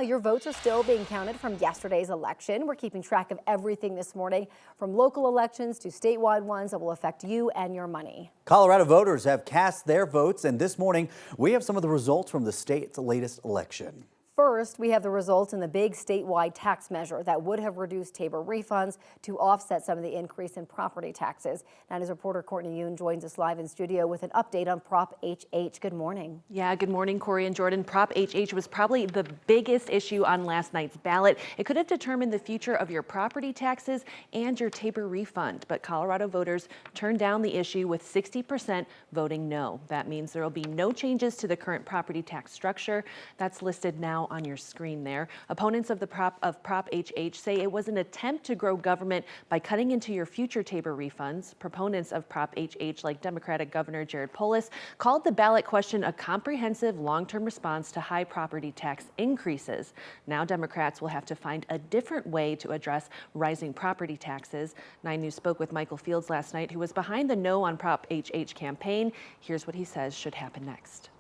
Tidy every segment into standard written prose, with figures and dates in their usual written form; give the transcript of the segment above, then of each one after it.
Your votes are still being counted from yesterday's election. We're keeping track of everything this morning, from local elections to statewide ones that will affect you and your money. Colorado voters have cast their votes, and this morning we have some of the results from the state's latest election. First, we have the results in the big statewide tax measure that would have reduced Tabor refunds to offset some of the increase in property taxes. Now, news reporter Courtney Yoon joins us live in studio with an update on Prop HH. Good morning. Yeah, good morning, Corey and Jordan. Prop HH was probably the biggest issue on last night's ballot. It could have determined the future of your property taxes and your Tabor refund, but Colorado voters turned down the issue with 60% voting no. That means there will be no changes to the current property tax structure that's listed now on your screen there. Opponents of Prop HH say it was an attempt to grow government by cutting into your future Tabor refunds. Proponents of Prop HH, like Democratic Governor Jared Polis, called the ballot question a comprehensive long-term response to high property tax increases. Now Democrats will have to find a different way to address rising property taxes. 9 News spoke with Michael Fields last night, who was behind the No on Prop HH campaign. Here's what he says should happen next.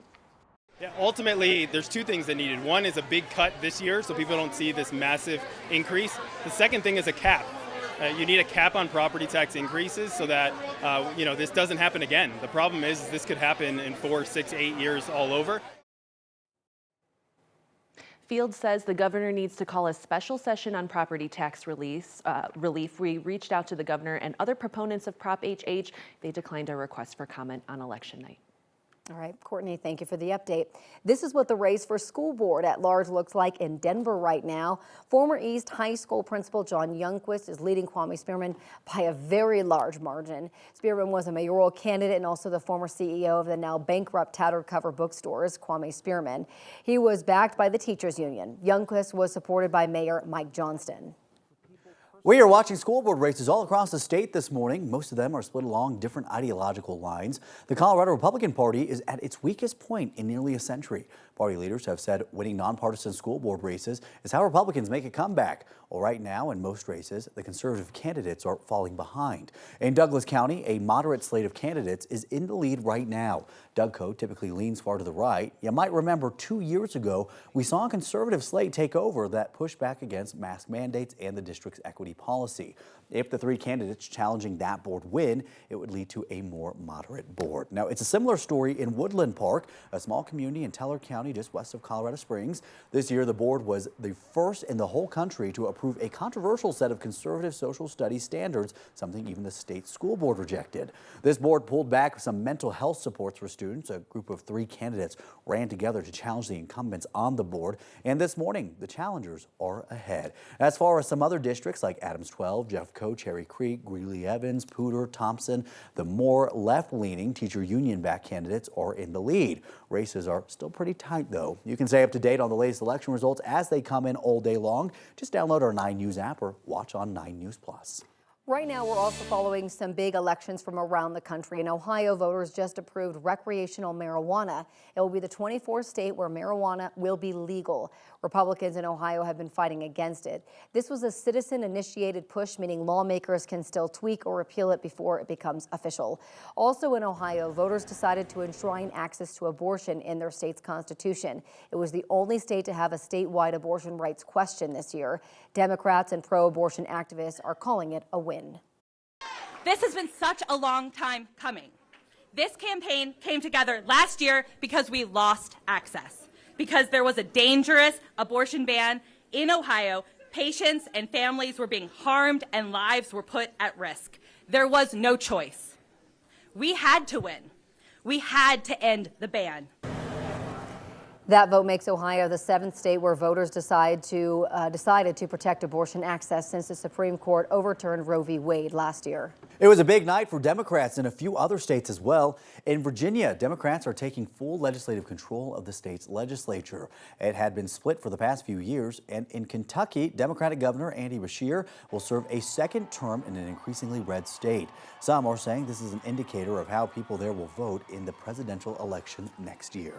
Yeah, ultimately, there's two things that needed. One is a big cut this year so people don't see this massive increase. The second thing is a cap. You need a cap on property tax increases so that this doesn't happen again. The problem is this could happen in 4, 6, 8 years all over. Fields says the governor needs to call a special session on property tax relief. We reached out to the governor and other proponents of Prop HH. They declined our request for comment on election night. All right, Courtney, thank you for the update. This is what the race for school board at large looks like in Denver right now. Former East High School principal John Youngquist is leading Kwame Spearman by a very large margin. Spearman was a mayoral candidate and also the former CEO of the now bankrupt tattered cover bookstores, Kwame Spearman. He was backed by the teachers union. Youngquist was supported by Mayor Mike Johnston. We are watching school board races all across the state this morning. Most of them are split along different ideological lines. The Colorado Republican Party is at its weakest point in nearly a century. Party leaders have said winning nonpartisan school board races is how Republicans make a comeback. Well, right now, in most races, the conservative candidates are falling behind. In Douglas County, a moderate slate of candidates is in the lead right now. Doug Coe typically leans far to the right. You might remember 2 years ago, we saw a conservative slate take over that pushed back against mask mandates and the district's equity policy. If the 3 candidates challenging that board win, it would lead to a more moderate board. Now, it's a similar story in Woodland Park, a small community in Teller County just west of Colorado Springs. This year, the board was the first in the whole country to approve a controversial set of conservative social studies standards, something even the state school board rejected. This board pulled back some mental health supports for students. A group of 3 candidates ran together to challenge the incumbents on the board. And this morning, the challengers are ahead. As far as some other districts like Adams 12, Jeffco, Cherry Creek, Greeley-Evans, Poudre, Thompson, the more left-leaning teacher union-backed candidates are in the lead. Races are still pretty tight, though. You can stay up to date on the latest election results as they come in all day long. Just download our 9 News app or watch on 9 News Plus. Right now, we're also following some big elections from around the country. In Ohio, voters just approved recreational marijuana. It will be the 24th state where marijuana will be legal. Republicans in Ohio have been fighting against it. This was a citizen-initiated push, meaning lawmakers can still tweak or repeal it before it becomes official. Also in Ohio, voters decided to enshrine access to abortion in their state's constitution. It was the only state to have a statewide abortion rights question this year. Democrats and pro-abortion activists are calling it a win. This has been such a long time coming. This campaign came together last year because we lost access, because there was a dangerous abortion ban in Ohio. Patients and families were being harmed and lives were put at risk. There was no choice. We had to win. We had to end the ban. That vote makes Ohio the 7th state where voters decided to protect abortion access since the Supreme Court overturned Roe v. Wade last year. It was a big night for Democrats in a few other states as well. In Virginia, Democrats are taking full legislative control of the state's legislature. It had been split for the past few years. And in Kentucky, Democratic Governor Andy Beshear will serve a second term in an increasingly red state. Some are saying this is an indicator of how people there will vote in the presidential election next year.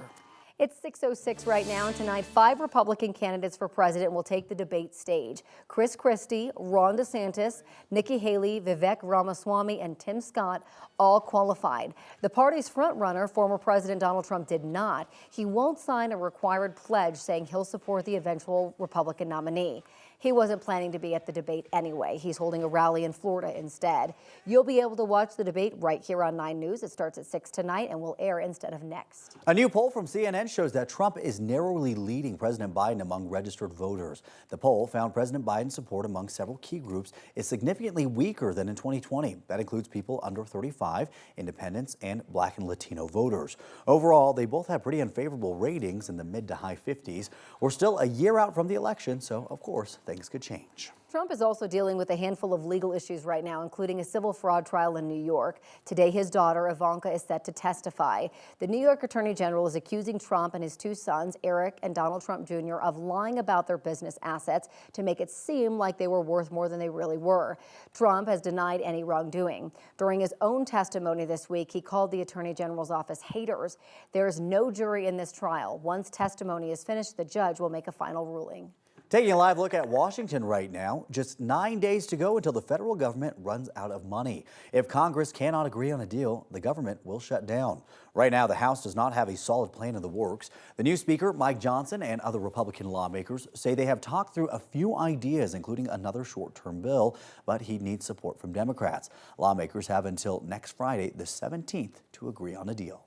It's 6:06 right now, and tonight 5 Republican candidates for president will take the debate stage. Chris Christie, Ron DeSantis, Nikki Haley, Vivek Ramaswamy, and Tim Scott all qualified. The party's frontrunner, former President Donald Trump, did not. He won't sign a required pledge saying he'll support the eventual Republican nominee. He wasn't planning to be at the debate anyway. He's holding a rally in Florida instead. You'll be able to watch the debate right here on 9 News. It starts at 6 tonight and will air instead of next. A new poll from CNN shows that Trump is narrowly leading President Biden among registered voters. The poll found President Biden's support among several key groups is significantly weaker than in 2020. That includes people under 35, independents, and Black and Latino voters. Overall, they both have pretty unfavorable ratings in the mid to high 50s. We're still a year out from the election, so of course, things could change. Trump is also dealing with a handful of legal issues right now, including a civil fraud trial in New York. Today, his daughter, Ivanka, is set to testify. The New York Attorney General is accusing Trump and his 2 sons, Eric and Donald Trump Jr., of lying about their business assets to make it seem like they were worth more than they really were. Trump has denied any wrongdoing. During his own testimony this week, he called the Attorney General's office haters. There is no jury in this trial. Once testimony is finished, the judge will make a final ruling. Taking a live look at Washington right now, just 9 days to go until the federal government runs out of money. If Congress cannot agree on a deal, the government will shut down. Right now, the House does not have a solid plan in the works. The new Speaker, Mike Johnson, and other Republican lawmakers say they have talked through a few ideas, including another short-term bill, but he needs support from Democrats. Lawmakers have until next Friday, the 17th, to agree on a deal.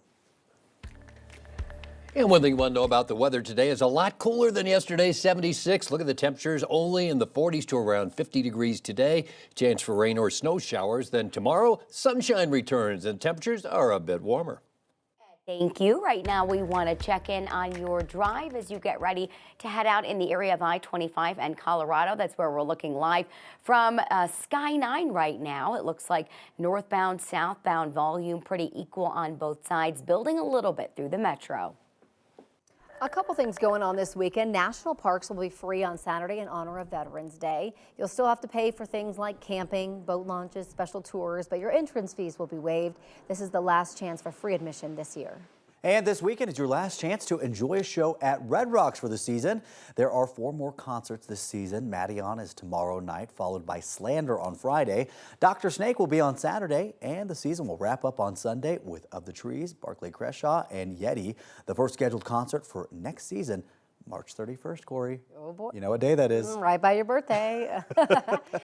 And one thing you want to know about the weather today is a lot cooler than yesterday's 76. Look at the temperatures, only in the 40s to around 50 degrees today. Chance for rain or snow showers. Then tomorrow, sunshine returns and temperatures are a bit warmer. Thank you. Right now, we want to check in on your drive as you get ready to head out in the area of I-25 and Colorado. That's where we're looking live from Sky 9 right now. It looks like northbound, southbound volume pretty equal on both sides, building a little bit through the metro. A couple things going on this weekend. National parks will be free on Saturday in honor of Veterans Day. You'll still have to pay for things like camping, boat launches, special tours, but your entrance fees will be waived. This is the last chance for free admission this year. And this weekend is your last chance to enjoy a show at Red Rocks for the season. There are 4 more concerts this season. Madeon is tomorrow night, followed by Slander on Friday. Dr. Snake will be on Saturday, and the season will wrap up on Sunday with Of the Trees, Barclay Creshaw, and Yeti. The first scheduled concert for next season, March 31st, Corey. Oh boy. You know what day that is. Right by your birthday.